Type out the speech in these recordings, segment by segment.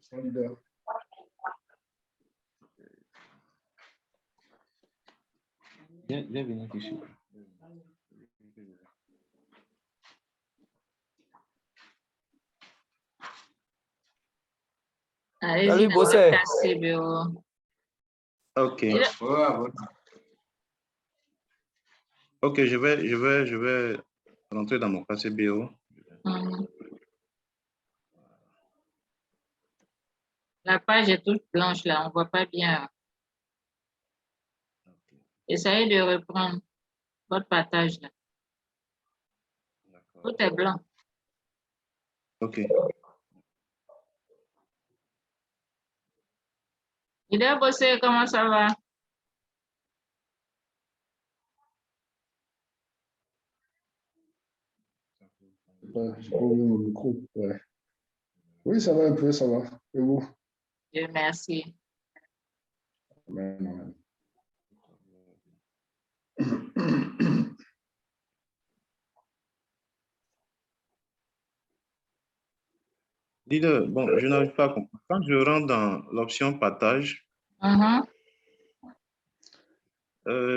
Son leader. Viens venir ici. Salut, Bossé. Ok. Ok, je vais rentrer dans mon KCBO. La page est toute blanche là, on ne voit pas bien. Essayez de reprendre votre partage là. Tout est blanc. Ok. Il est bossé, comment ça va? J'ai pas ouvert mon micro. Ouais. Oui, ça va un peu, ça va. Et vous? Dieu merci. Amen, amen. Dis-le, bon, je n'arrive pas à comprendre. Quand je rentre dans l'option partage,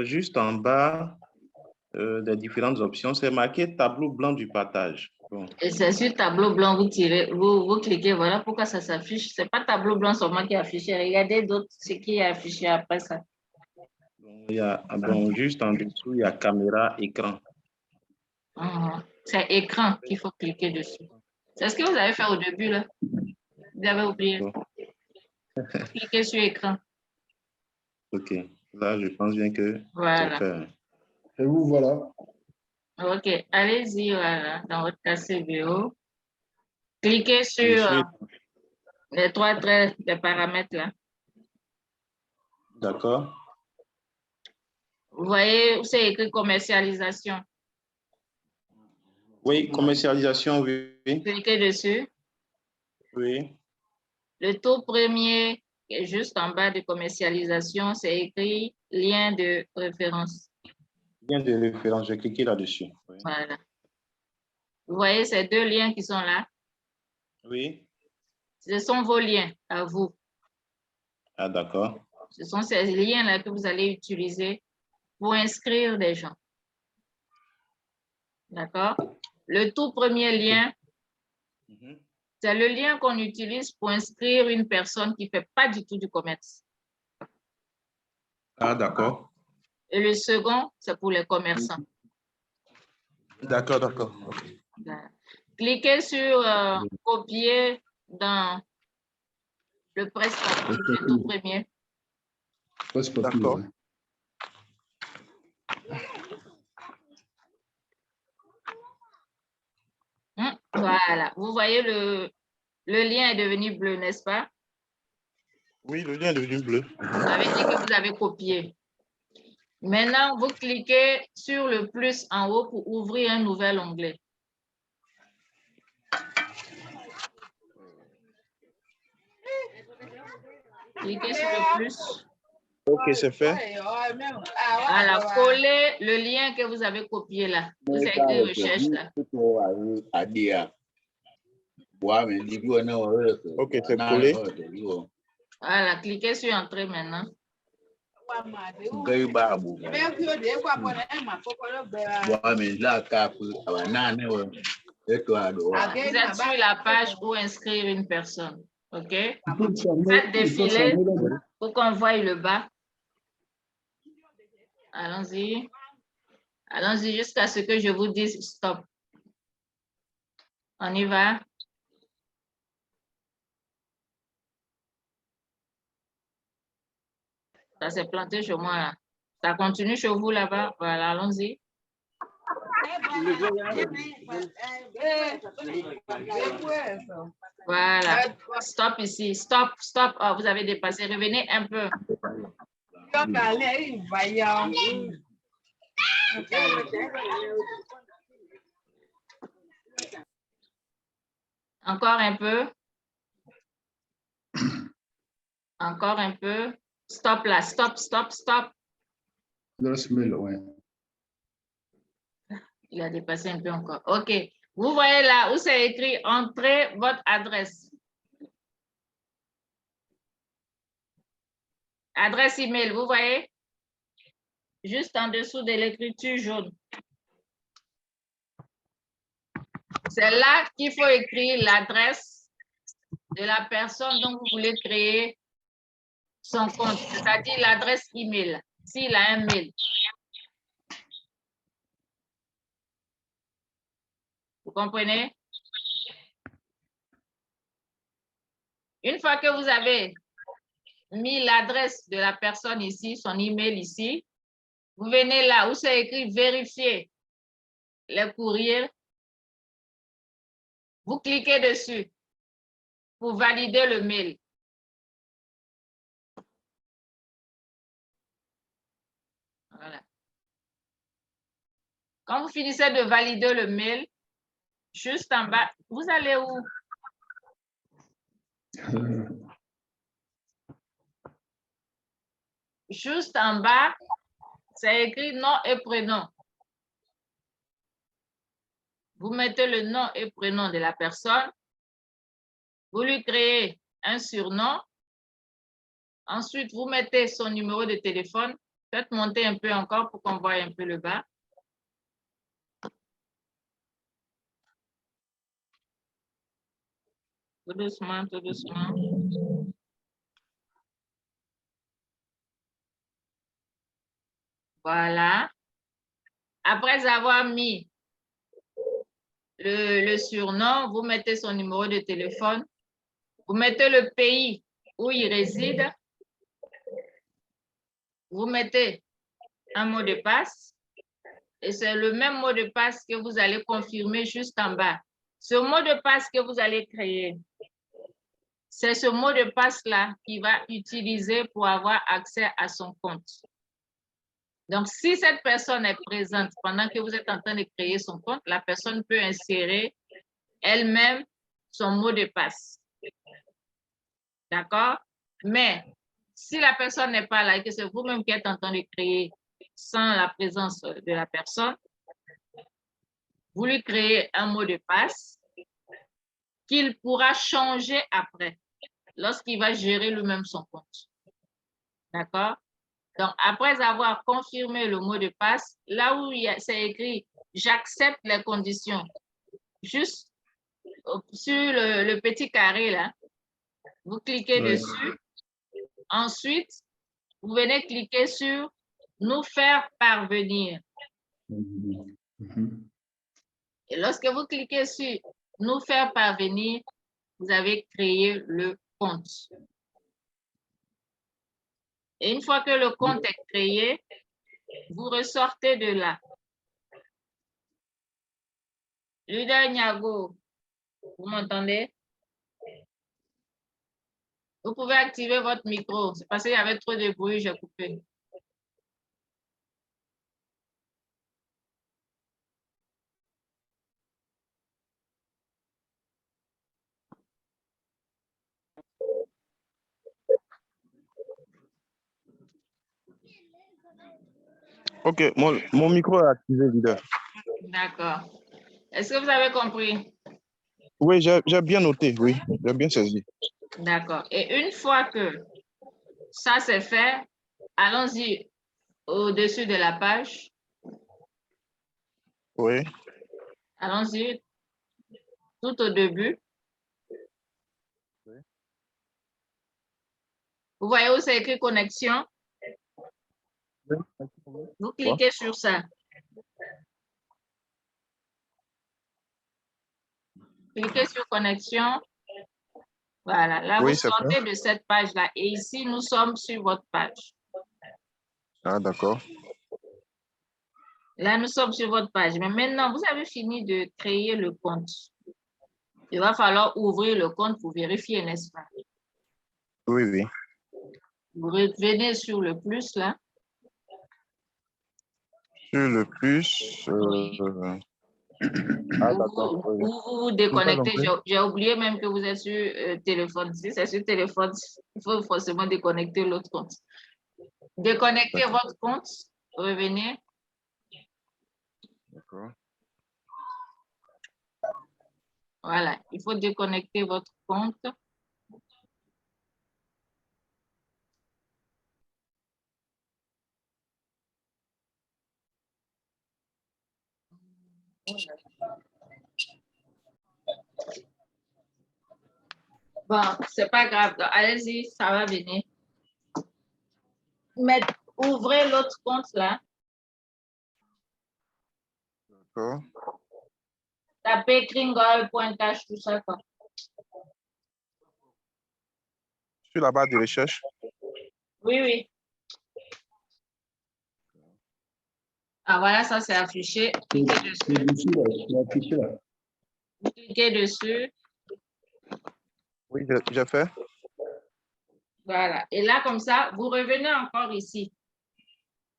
juste en bas des différentes options, c'est marqué tableau blanc du partage. Bon. Et c'est sur tableau blanc, vous tirez, vous cliquez, voilà pourquoi ça s'affiche. Ce n'est pas tableau blanc seulement qui est affiché. Regardez d'autres, ce qui est affiché après ça. Il y a, bon, juste en dessous, il y a caméra, écran. C'est écran qu'il faut cliquer dessus. C'est ce que vous avez fait au début, là. Vous avez oublié. Cliquez sur écran. Ok. Là, je pense bien que voilà. c'est fait. Et vous, voilà. Ok, allez-y, voilà, dans votre KCBO. Cliquez sur les trois traits des paramètres, là. D'accord. Vous voyez où c'est écrit commercialisation. Oui, commercialisation, oui. Cliquez dessus. Oui. Le tout premier, juste en bas de commercialisation, c'est écrit lien de référence. Lien de référence, je vais cliquer là-dessus. Oui. Voilà. Vous voyez ces deux liens qui sont là? Oui. Ce sont vos liens à vous. Ah, d'accord. Ce sont ces liens-là que vous allez utiliser pour inscrire des gens. D'accord? Le tout premier lien, c'est le lien qu'on utilise pour inscrire une personne qui ne fait pas du tout du commerce. Ah, d'accord. Et le second, c'est pour les commerçants. D'accord, d'accord. Okay. Cliquez sur copier dans le presse-papier, le tout premier. Presse-papier, ouais. Voilà. Vous voyez, le lien est devenu bleu, n'est-ce pas? Oui, le lien est devenu bleu. Vous avez dit que vous avez copié. Maintenant, vous cliquez sur le plus en haut pour ouvrir un nouvel onglet. Cliquez sur le plus. Ok, c'est fait. Voilà, collez le lien que vous avez copié là. Vous avez écrit recherche là. Ok, c'est collé. Voilà, cliquez sur entrée maintenant. Vous êtes sur la page pour inscrire une personne. OK? Faites défiler pour qu'on voie le bas. Allons-y. Allons-y jusqu'à ce que je vous dise stop. On y va. Ça s'est planté chez moi là. Ça continue chez vous là-bas. Voilà, allons-y. Voilà. Stop ici. Stop, stop. Oh, vous avez dépassé. Revenez un peu. Encore un peu. Encore un peu. Stop là. Stop, stop, stop. Il a dépassé un peu encore. OK. Vous voyez là où c'est écrit « Entrez votre adresse ». Adresse email, vous voyez? Juste en dessous de l'écriture jaune. C'est là qu'il faut écrire l'adresse de la personne dont vous voulez créer son compte, c'est-à-dire l'adresse email, s'il a un mail. Vous comprenez? Une fois que vous avez mis l'adresse de la personne ici, son email ici, vous venez là où c'est écrit vérifier les courriers. Vous cliquez dessus pour valider le mail. Voilà. Quand vous finissez de valider le mail, juste en bas, vous allez où? Juste en bas, c'est écrit nom et prénom. Vous mettez le nom et prénom de la personne. Vous lui créez un surnom. Ensuite, vous mettez son numéro de téléphone. Faites monter un peu encore pour qu'on voie un peu le bas. Tout doucement, tout doucement. Voilà. Après avoir mis le surnom, vous mettez son numéro de téléphone. Vous mettez le pays où il réside. Vous mettez un mot de passe. Et c'est le même mot de passe que vous allez confirmer juste en bas. Ce mot de passe que vous allez créer, c'est ce mot de passe-là qu'il va utiliser pour avoir accès à son compte. Donc, si cette personne est présente pendant que vous êtes en train de créer son compte, la personne peut insérer elle-même son mot de passe. D'accord? Mais si la personne n'est pas là et que c'est vous-même qui êtes en train de créer sans la présence de la personne, vous lui créez un mot de passe qu'il pourra changer après, lorsqu'il va gérer lui-même son compte. D'accord? Donc, après avoir confirmé le mot de passe, là où c'est écrit « J'accepte les conditions », juste sur le petit carré là, vous cliquez dessus. Ensuite, vous venez cliquer sur « Nous faire parvenir ». Et lorsque vous cliquez sur « Nous faire parvenir », vous avez créé le compte. Et une fois que le compte est créé, vous ressortez de là. Luda Niago, vous m'entendez? Vous pouvez activer votre micro. C'est parce qu'il y avait trop de bruit, j'ai coupé. Ok, mon micro est activé, leader. D'accord. Est-ce que vous avez compris? Oui, j'ai bien noté, oui, j'ai bien saisi. D'accord. Et une fois que ça c'est fait, allons-y au-dessus de la page. Oui. Allons-y tout au début. Oui. Vous voyez où c'est écrit connexion? Oui. Vous cliquez sur ça. Cliquez sur connexion. Voilà, là, Oui, vous c'est sortez fait. de cette page-là. Et ici, nous sommes sur votre page. Ah, d'accord. Là, nous sommes sur votre page. Mais maintenant, vous avez fini de créer le compte. Il va falloir ouvrir le compte pour vérifier, n'est-ce pas? Oui, oui. Vous revenez sur le plus, là. Sur le plus. Oui. Ah, d'accord. Oui, oui. Vous déconnectez. J'ai oublié même que vous êtes sur téléphone. Si c'est sur téléphone, il faut forcément déconnecter l'autre compte. Déconnectez votre compte. Revenez. D'accord. Voilà, il faut déconnecter votre compte. Bon, c'est pas grave. Allez-y, ça va venir. Mais ouvrez l'autre compte là. D'accord. Tapez Kringol.cash, tout ça. Quoi. Sur la barre de recherche. Oui, oui. Ah, voilà, ça c'est affiché. Cliquez dessus. C'est dessus, là. C'est affiché, là. Cliquez dessus. Oui, j'ai fait. Voilà. Et là, comme ça, vous revenez encore ici.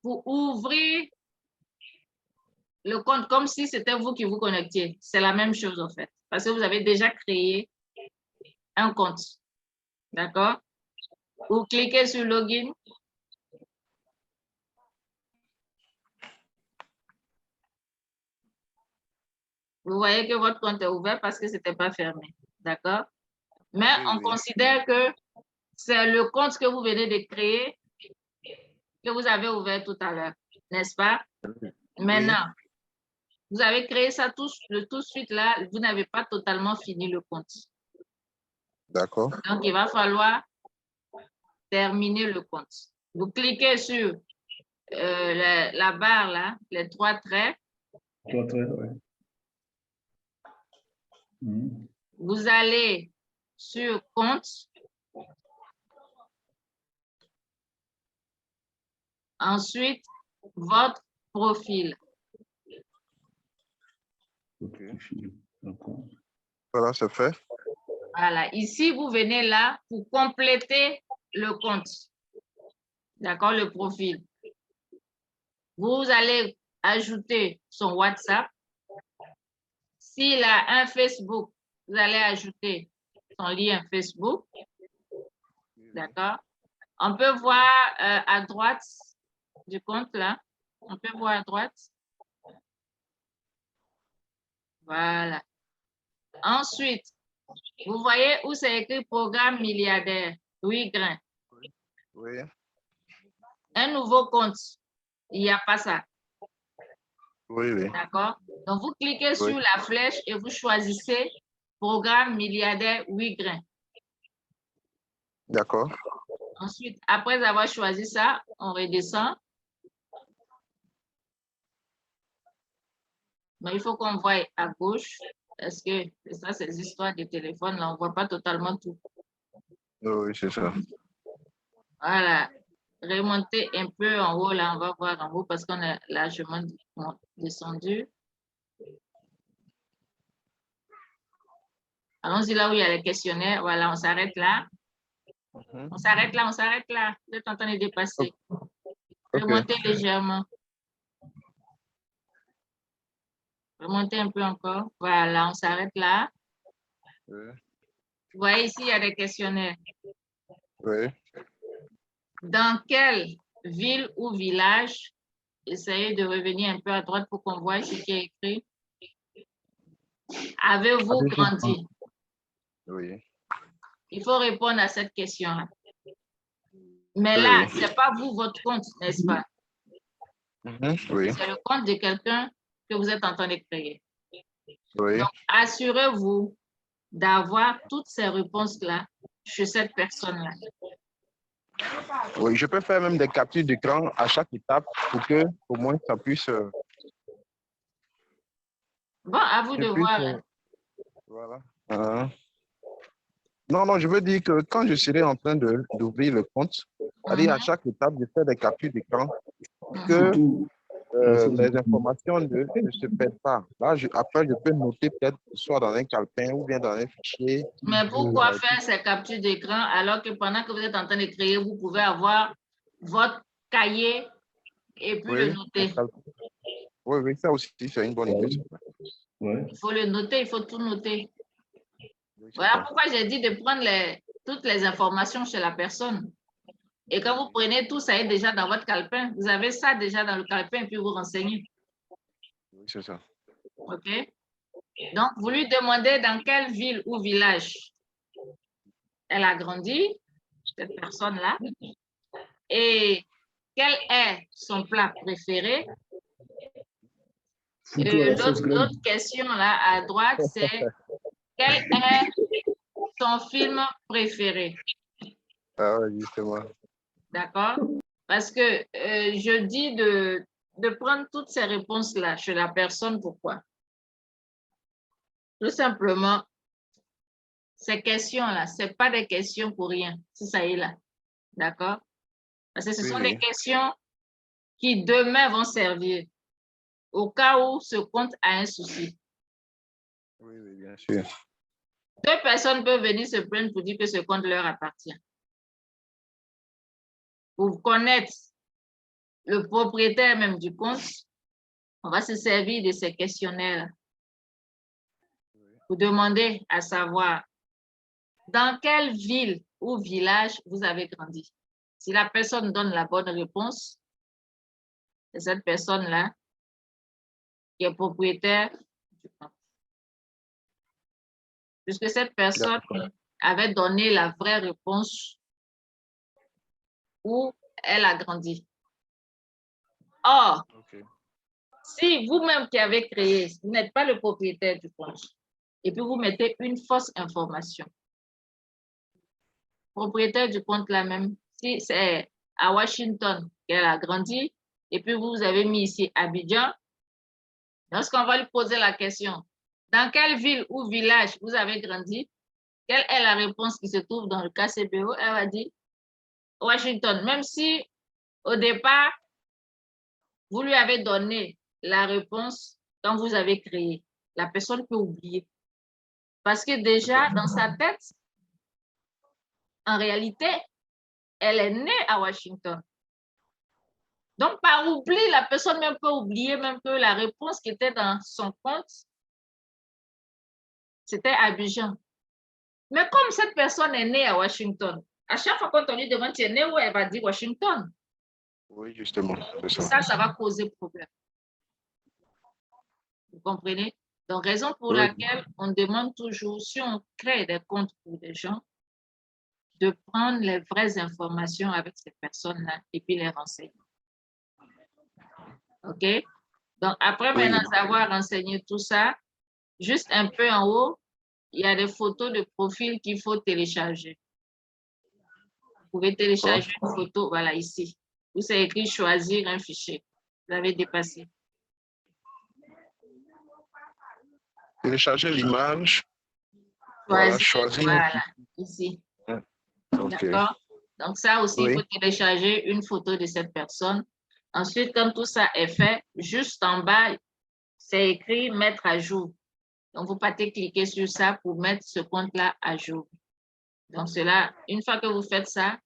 Vous ouvrez le compte comme si c'était vous qui vous connectiez. C'est la même chose, en fait. Parce que vous avez déjà créé un compte. D'accord? Vous cliquez sur Login. Vous voyez que votre compte est ouvert parce que ce n'était pas fermé. D'accord? Mais Oui, on oui. considère que c'est le compte que vous venez de créer que vous avez ouvert tout à l'heure. N'est-ce pas? Maintenant, vous avez créé ça tout de suite là. Vous n'avez pas totalement fini le compte. D'accord. Donc, il va falloir terminer le compte. Vous cliquez sur la barre là, les 3 traits. 3 traits, oui. Vous allez sur compte. Ensuite, votre profil. OK. D'accord. Voilà, c'est fait. Voilà. Ici, vous venez là pour compléter le compte. D'accord, le profil. Vous allez ajouter son WhatsApp. S'il a un Facebook, vous allez ajouter son lien Facebook. D'accord. On peut voir à droite du compte là. On peut voir à droite. Voilà. Ensuite, vous voyez où c'est écrit programme milliardaire. Oui, Grain. Oui. Un nouveau compte. Il n'y a pas ça. Oui, oui. D'accord? Donc, vous cliquez sur la flèche et vous choisissez programme milliardaire 8 grains. D'accord. Ensuite, après avoir choisi ça, on redescend. Mais il faut qu'on voie à gauche parce que ça, c'est des histoires de téléphone. Là, on ne voit pas totalement tout. Oui, c'est ça. Voilà. Remontez un peu en haut. Là, on va voir en haut parce qu'on est largement descendu. Allons-y là où il y a les questionnaires. Voilà, on s'arrête là. On s'arrête là, on s'arrête là. Vous êtes en train de dépasser. Remontez légèrement. Remontez un peu encore. Voilà, on s'arrête là. Oui. Vous voyez ici, il y a des questionnaires. Oui. Dans quelle ville ou village, essayez de revenir un peu à droite pour qu'on voit ce qui est écrit. Avez-vous grandi? Oui. Il faut répondre à cette question-là. Mais là, ce n'est pas vous, votre compte, n'est-ce pas? Oui. C'est le compte de quelqu'un que vous êtes en train de créer. Oui. Donc, assurez-vous d'avoir toutes ces réponses-là chez cette personne-là. Oui, je peux faire même des captures d'écran à chaque étape pour que au moins ça puisse. Bon, à vous de voir. Voilà. Non, non, je veux dire que quand je serai en train d'ouvrir le compte, c'est-à-dire à chaque étape, je fais des captures d'écran pour que les informations ne se perdent pas. Là, après, je peux noter peut-être soit dans un calepin ou bien dans un fichier. Mais pourquoi faire ces captures d'écran alors que pendant que vous êtes en train de créer, vous pouvez avoir votre cahier et puis le noter? Oui, oui, ça aussi, c'est une bonne idée. Il faut le noter, il faut tout noter. Voilà pourquoi j'ai dit de prendre toutes les informations chez la personne. Et quand vous prenez tout, ça est déjà dans votre calepin. Vous avez ça déjà dans le calepin et puis vous renseignez. Oui, c'est ça. OK? Donc, vous lui demandez dans quelle ville ou village elle a grandi, cette personne-là, et quel est son plat préféré. Surtout à la fausse graine. L'autre question là à droite, c'est quel est ton film préféré? Ah ouais, justement. D'accord? Parce que je dis de prendre toutes ces réponses-là chez la personne. Pourquoi? Tout simplement, ces questions-là, ce n'est pas des questions pour rien, si ça y est là. D'accord? Parce que ce sont des questions qui demain vont servir au cas où ce compte a un souci. Oui, oui, bien sûr. Deux personnes peuvent venir se plaindre pour dire que ce compte leur appartient. Pour connaître le propriétaire même du compte, on va se servir de ces questionnaires pour demander à savoir dans quelle ville ou village vous avez grandi. Si la personne donne la bonne réponse, c'est cette personne-là qui est propriétaire du compte. Puisque cette personne avait donné la vraie réponse où elle a grandi. Or, si vous-même qui avez créé, vous n'êtes pas le propriétaire du compte, et puis vous mettez une fausse information, propriétaire du compte là même, si c'est à Washington qu'elle a grandi, et puis vous avez mis ici Abidjan, lorsqu'on va lui poser la question, dans quelle ville ou village vous avez grandi, quelle est la réponse qui se trouve dans le KCBO? Elle va dire Washington, même si au départ, vous lui avez donné la réponse quand vous avez créé. La personne peut oublier. Parce que déjà, dans sa tête, en réalité, elle est née à Washington. Donc, par oubli, la personne même peut oublier même que la réponse qui était dans son compte, c'était Abidjan. Mais comme cette personne est née à Washington, à chaque fois qu'on lui demande tu es née où, elle va dire Washington. Oui, justement. Ça va causer problème. Vous comprenez? Donc, raison pour laquelle on demande toujours, si on crée des comptes pour des gens, de prendre les vraies informations avec ces personnes-là et puis les renseigner. OK? Donc, après maintenant avoir renseigné tout ça, juste un peu en haut, il y a des photos de profil qu'il faut télécharger. Vous pouvez télécharger une photo, voilà, ici. Où c'est écrit « Choisir un fichier ». Vous avez dépassé. Télécharger l'image. Voilà, choisir. Voilà, ici. D'accord? Donc, ça aussi, il faut télécharger une photo de cette personne. Ensuite, quand tout ça est fait, juste en bas, c'est écrit « Mettre à jour ». Donc, vous partez cliquer sur ça pour mettre ce compte-là à jour. Donc, cela, une fois que vous faites ça,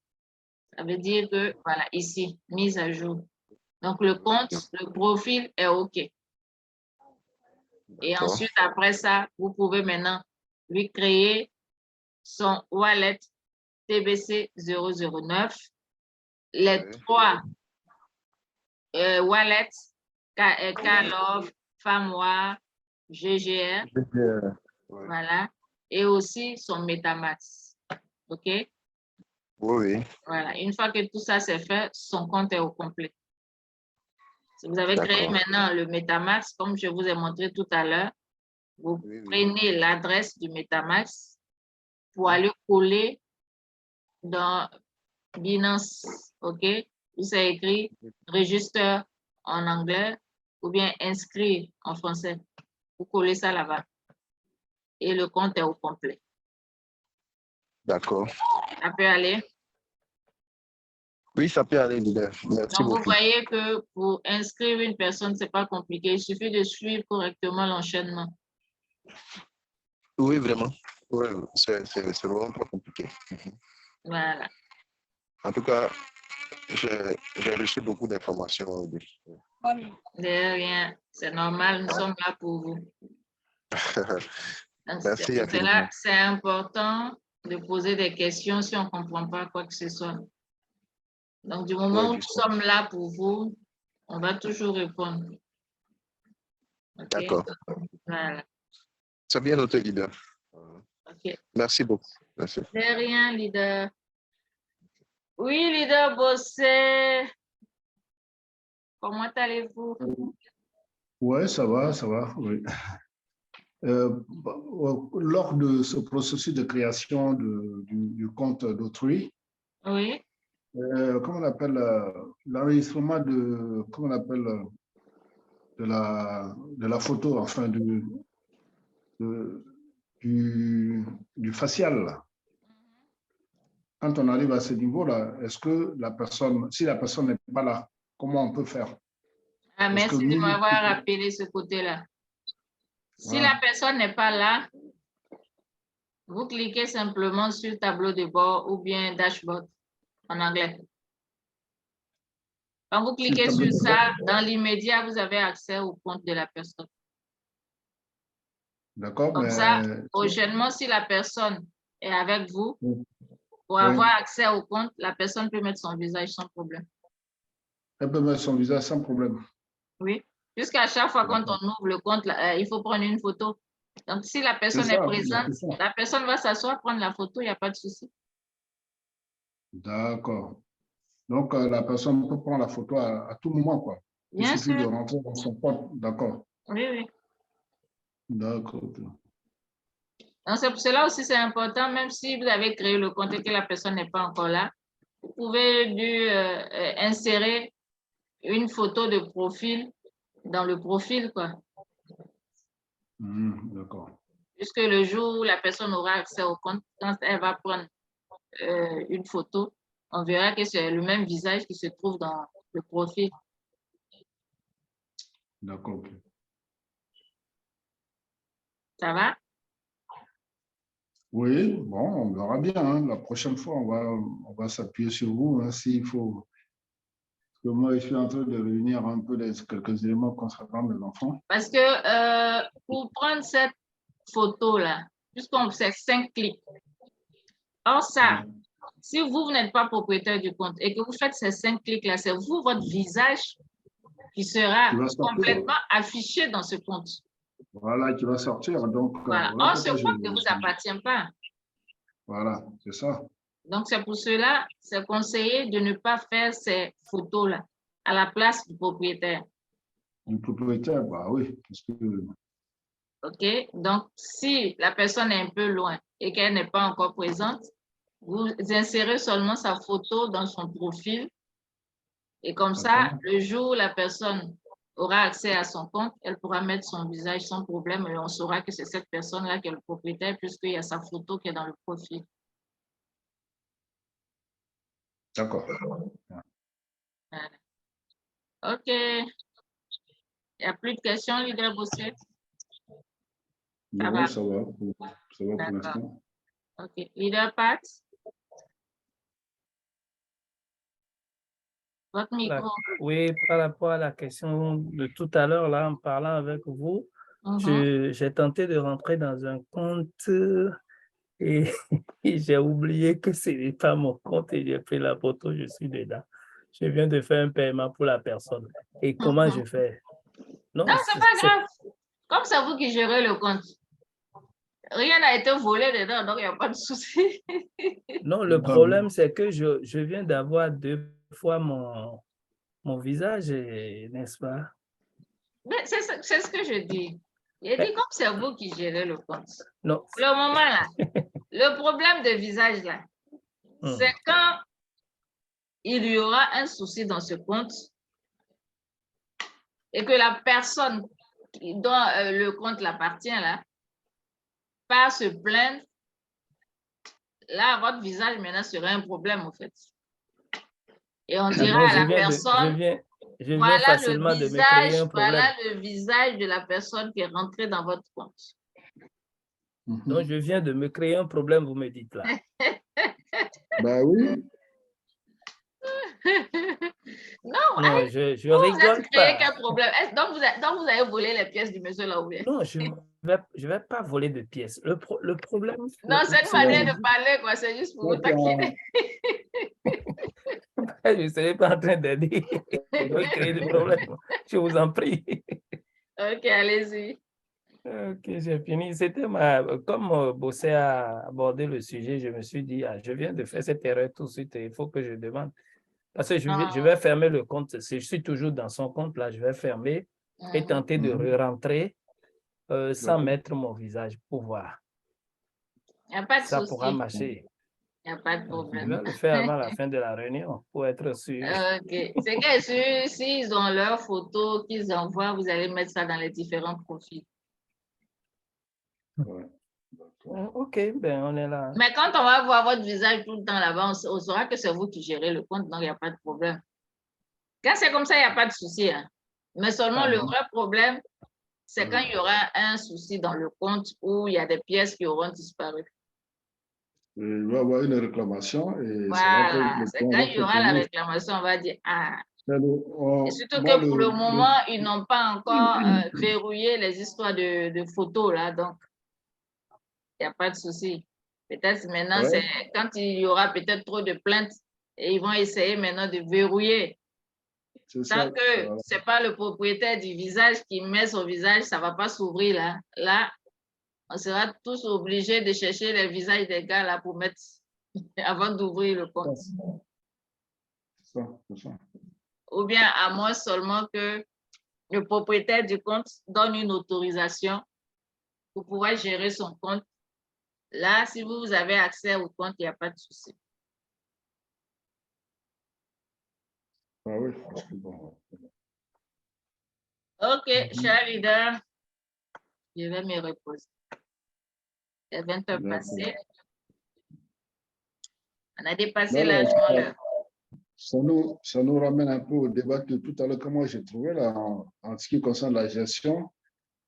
ça veut dire que, voilà, ici, mise à jour. Donc, le compte, le profil est OK. Et ensuite, après ça, vous pouvez maintenant lui créer son wallet TBC 009. Les trois wallets, K-Love, Famois, GGR. Voilà. Et aussi son MetaMask. OK? Oui. Voilà. Une fois que tout ça c'est fait, son compte est au complet. Si vous avez créé maintenant le MetaMask, comme je vous ai montré tout à l'heure, vous prenez l'adresse du MetaMask pour aller coller dans Binance. OK? Où c'est écrit register en anglais ou bien inscrire en français. Vous collez ça là-bas. Et le compte est au complet. D'accord. Ça peut aller? Oui, ça peut aller, leader. Merci Donc, beaucoup. vous voyez que pour inscrire une personne, ce n'est pas compliqué. Il suffit de suivre correctement l'enchaînement. Oui, vraiment. Oui, c'est vraiment pas compliqué. Voilà. En tout cas, j'ai reçu beaucoup d'informations. De rien. C'est normal, nous sommes là pour vous. Merci. C'est important de poser des questions si on ne comprend pas quoi que ce soit. Donc, du moment où nous sommes là pour vous, on va toujours répondre. Okay? D'accord. Voilà. C'est bien noté, leader. Okay. Merci beaucoup. Merci. De rien, leader. Oui, leader Bossé. Comment allez-vous? Ouais, ça va, oui. Lors de ce processus de création du compte d'autrui, Oui. comment on appelle l'enregistrement comment on appelle de la photo, enfin de- du facial, là. Quand on arrive à ce niveau-là, est-ce que la personne, si la personne n'est pas là, comment on peut faire? Ah, Parce que merci de nous, m'avoir rappelé ce côté-là. Si la voilà, personne n'est pas là, vous cliquez simplement sur tableau de bord ou bien dashboard en anglais. Quand vous sur le cliquez tableau sur de ça, bord, dans l'immédiat, vous avez accès au compte de la personne. d'accord, Comme ça, mais prochainement, si la personne est avec vous, pour oui, avoir accès au compte, la personne peut mettre son visage sans problème. elle peut mettre son visage sans problème. Oui. Jusqu'à chaque fois quand D'accord. on ouvre le compte, il faut prendre une photo. Donc, si la C'est personne ça, est mais présente, c'est ça. la personne va s'asseoir, prendre la photo, il n'y a pas de souci. D'accord. Donc, la personne peut prendre la photo à tout moment, quoi. Il Bien suffit de sûr. rentrer dans son compte. D'accord. Oui, oui. D'accord. Ok. Donc, c'est pour cela aussi, c'est important, même si vous avez créé le compte et que la personne n'est pas encore là, vous pouvez lui insérer une photo de profil dans le profil, quoi. D'accord. Jusque le jour où la personne aura accès au compte, quand elle va prendre une photo, on verra que c'est le même visage qui se trouve dans le profil. D'accord. Ok. Ça va? Oui, bon, on verra bien, hein. La prochaine fois, on va s'appuyer sur vous, hein, s'il faut. Parce que moi, je suis en train de réunir un peu quelques éléments concernant mes enfants. Parce que pour prendre cette photo-là, puisqu'on fait 5 clics, or ça, Ouais. si vous n'êtes pas propriétaire du compte et que vous faites ces 5 clics-là, c'est vous, votre visage, qui Qui sera va sortir. complètement affiché dans ce compte. Voilà, qui va sortir. Donc, Voilà. voilà Or, ce pourquoi compte ne vous appartient pas. Voilà, c'est ça. Donc, c'est pour cela, c'est conseillé de ne pas faire ces photos-là à la place du propriétaire. Du propriétaire, bah oui, parce que OK? Donc, si la personne est un peu loin et qu'elle n'est pas encore présente, vous insérez seulement sa photo dans son profil et comme ça, d'accord, le jour où la personne aura accès à son compte, elle pourra mettre son visage sans problème et on saura que c'est cette personne-là qui est le propriétaire puisqu'il y a sa photo qui est dans le profil. d'accord. Voilà. OK. Il n'y a plus de questions, leader Bossé? Ça Non, va. ça va pour D'accord. l'instant. OK. Leader Pat, votre micro. Oui, par rapport à la question de tout à l'heure, là, en parlant avec vous, Mhm. j'ai tenté de rentrer dans un compte et, et j'ai oublié que ce n'est pas mon compte et j'ai pris la photo, je suis dedans. Je viens de faire un paiement pour la personne. Et comment je Mhm. fais? Non, Non, c'est pas grave. Comme c'est vous qui gérez le compte, rien n'a été volé dedans, donc il n'y a pas de souci. non, le problème, c'est que je viens d'avoir 2 fois mon visage, n'est-ce pas? Mais c'est ce que je dis. J'ai dit Mais, comme c'est vous qui gérez le compte. non. Le moment là, le problème de visage là, c'est quand il y aura un souci dans ce compte et que la personne dont le compte l'appartient là, part se plaindre, là, votre visage maintenant sera un problème en fait. Et on dira Non, à la personne, je viens voilà facilement de me créer un problème. le visage de la personne qui est rentrée dans votre compte. Donc, je viens de me créer un problème, vous me dites là. Bah oui, Non, Non, je vous vous êtes rigole créé pas. quel problème? Donc, vous avez volé les pièces du monsieur là ou bien? Non, je vais pas voler de pièces. Le problème, Non, c'est une c'est que manière de parler, quoi. C'est juste pour toi, vous taquiner. je ne serai pas en train de dire je vais créer des problèmes. Je vous en prie. OK, allez-y. Ok, j'ai fini. Comme Bossé a abordé le sujet, je me suis dit, ah, je viens de faire cette erreur tout de suite et il faut que je demande. Parce que je vais fermer le compte. Si je suis toujours dans son compte, là, je vais fermer et tenter de re-rentrer sans D'accord. mettre mon visage pour voir. Il n'y a pas de Ça souci. pourra marcher. Il n'y a pas de Je problème. vais le faire avant la fin de la réunion pour être sûr. OK. C'est que s'ils ont leurs photos qu'ils envoient, vous allez mettre ça dans les différents profils. Ouais. OK, ben on est là. Mais quand on va voir votre visage tout le temps là-bas, on saura que c'est vous qui gérez le compte, donc il n'y a pas de problème. Quand c'est comme ça, il n'y a pas de souci. Hein. Mais seulement le vrai problème, c'est quand il y aura un souci dans le compte où il y a des pièces qui auront disparu. Il va y avoir une réclamation et Voilà, c'est c'est quand il y aura la réclamation, on va dire, ah. Et surtout que pour le moment, ils n'ont pas encore verrouillé les histoires de photos, là, donc il n'y a pas de souci. Peut-être maintenant, Ouais. c'est quand il y aura peut-être trop de plaintes, et ils vont essayer maintenant de verrouiller. Tant que ce n'est pas le propriétaire du visage qui met son visage, ça ne va pas s'ouvrir là. Là, on sera tous obligés de chercher les visages des gars là pour mettre avant d'ouvrir le compte. C'est ça. Ou bien à moins seulement que le propriétaire du compte donne une autorisation pour pouvoir gérer son compte. Là, si vous avez accès au compte, il n'y a pas de souci. Ah oui, parce que bon. OK, cher leader, je vais me reposer. Les 20 heures passées. On a dépassé l'âge. Ça nous ramène un peu au débat de tout à l'heure que moi j'ai trouvé là, en ce qui concerne la gestion.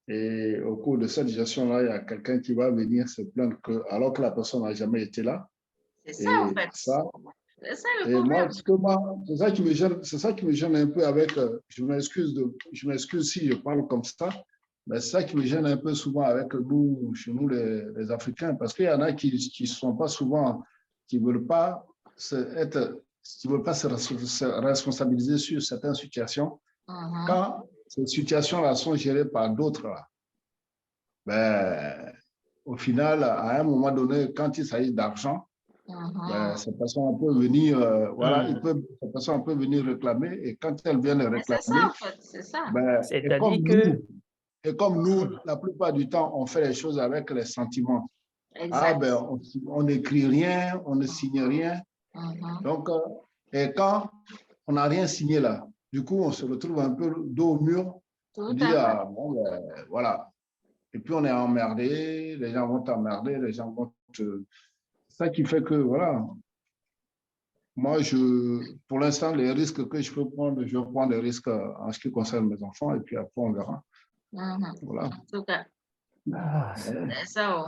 Et au cours de cette gestion-là, il y a quelqu'un qui va venir se plaindre alors que la personne n'a jamais été là. C'est ça, en fait. C'est ça le problème. C'est ça qui me gêne un peu avec, je m'excuse si je parle comme ça, mais c'est ça qui me gêne un peu souvent avec nous, chez nous les Africains, parce qu'il y en a qui ne sont pas souvent, qui ne veulent pas se responsabiliser sur certaines situations. Quand ces situations-là sont gérées par d'autres, ben, au final, à un moment donné, quand il s'agit d'argent, cette personne peut venir, cette personne peut venir réclamer, et quand elle vient le réclamer, c'est ça, en fait, c'est ça. Ben, c'est-à-dire que comme nous, la plupart du temps, on fait les choses avec les sentiments. Exact. Ah, ben, on n'écrit rien, on ne signe rien. Donc, et quand on n'a rien signé là, du coup, on se retrouve un peu dos au mur. On dit, ah, bon, ben, voilà. Et puis, on est emmerdé, les gens vont t'emmerder, les gens vont te... C'est ça qui fait que, voilà. Moi, pour l'instant, les risques que je peux prendre, je prends des risques en ce qui concerne mes enfants, et puis après, on verra. Voilà. En tout cas, Voilà. c'est ça.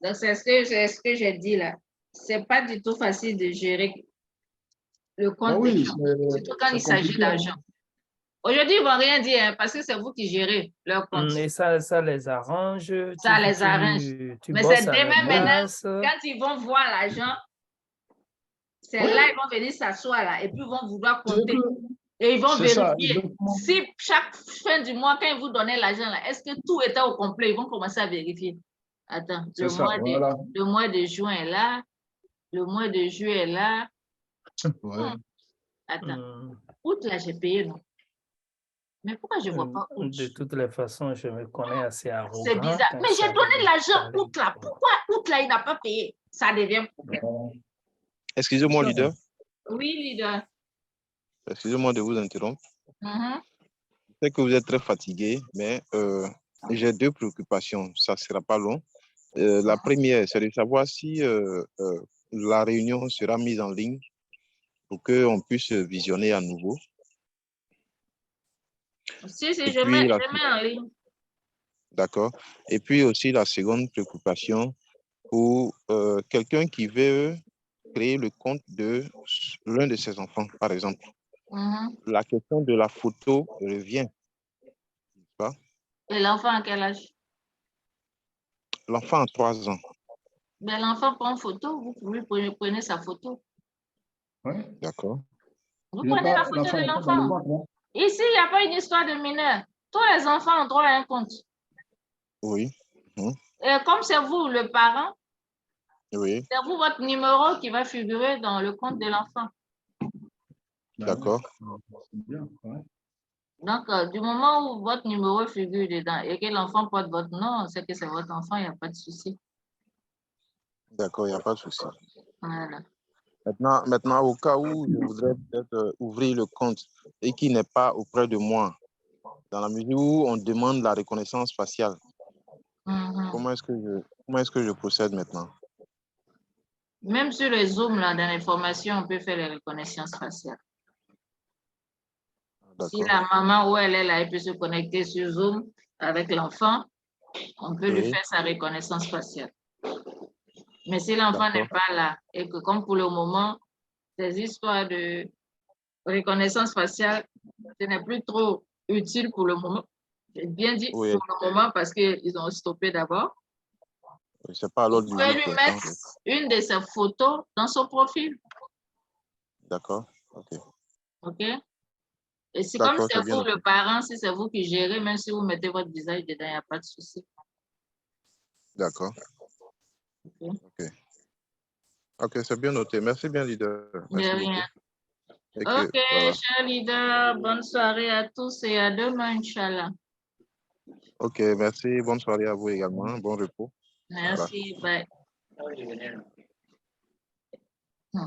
Donc, c'est ce que j'ai dit là. C'est pas du tout facile de gérer le compte des gens, surtout quand il s'agit d'argent. Aujourd'hui, ils ne vont rien dire hein, parce que c'est vous qui gérez leur compte. Et ça les arrange. Ça les arrange. Mais c'est demain maintenant, quand ils vont voir l'argent, c'est là ils vont venir s'asseoir là et puis ils vont vouloir compter. Et ils vont vérifier. Si chaque fin du mois, quand ils vous donnaient l'argent là, est-ce que tout était au complet? Ils vont commencer à vérifier. Attends, le mois de juin est là, le mois de juillet est là. Attends, août là, j'ai payé, non? Mais pourquoi je ne vois pas août? De toutes les façons, je me connais assez arrogant. C'est bizarre. Mais j'ai donné l'argent août là. Pourquoi août là, il n'a pas payé? Ça devient problème. Excusez-moi, leader. Oui, leader. Excusez-moi de vous interrompre. Je sais que vous êtes très fatigué, mais j'ai deux préoccupations. Ça ne sera pas long. La première, c'est de savoir si la réunion sera mise en ligne pour qu'on puisse visionner à nouveau. Si, je mets en ligne. D'accord. Et puis aussi la seconde préoccupation pour quelqu'un qui veut créer le compte de l'un de ses enfants, par exemple. La question de la photo revient. Pas? Et l'enfant à quel âge? L'enfant a 3 ans. Mais l'enfant prend photo, vous prenez sa photo. Oui. D'accord. Vous prenez la photo de l'enfant. Ici, il n'y a pas une histoire de mineur. Tous les enfants ont droit à un compte. Oui. Et comme c'est vous le parent, oui. C'est vous votre numéro qui va figurer dans le compte de l'enfant. D'accord. C'est bien, ouais. Donc, du moment où votre numéro figure dedans et que l'enfant porte votre nom, c'est que c'est votre enfant, il n'y a pas de souci. D'accord, il n'y a pas de souci. Voilà. Maintenant, au cas où je voudrais peut-être ouvrir le compte et qui n'est pas auprès de moi, dans la mesure où on demande la reconnaissance faciale, comment est-ce que je procède maintenant? Même sur le Zoom, là, dans les formations, on peut faire les reconnaissances faciales. Si la maman où elle est là, elle peut se connecter sur Zoom avec l'enfant, on peut lui faire sa reconnaissance faciale. Mais si l'enfant n'est pas là et que comme pour le moment, ces histoires de reconnaissance faciale, ce n'est plus trop utile pour le moment. J'ai bien dit pour le moment parce qu'ils ont stoppé d'abord. C'est pas à l'ordre du jour. Vous pouvez lui mettre une de ses photos dans son profil. D'accord. OK? Et si comme c'est vous le parent, si c'est vous qui gérez, même si vous mettez votre visage dedans, il n'y a pas de souci. D'accord. OK, c'est bien noté. Merci bien, leader. Merci beaucoup. OK, cher leader, bonne soirée à tous et à demain, Inch'Allah. OK, merci. Bonne soirée à vous également. Bon repos. Merci, bye.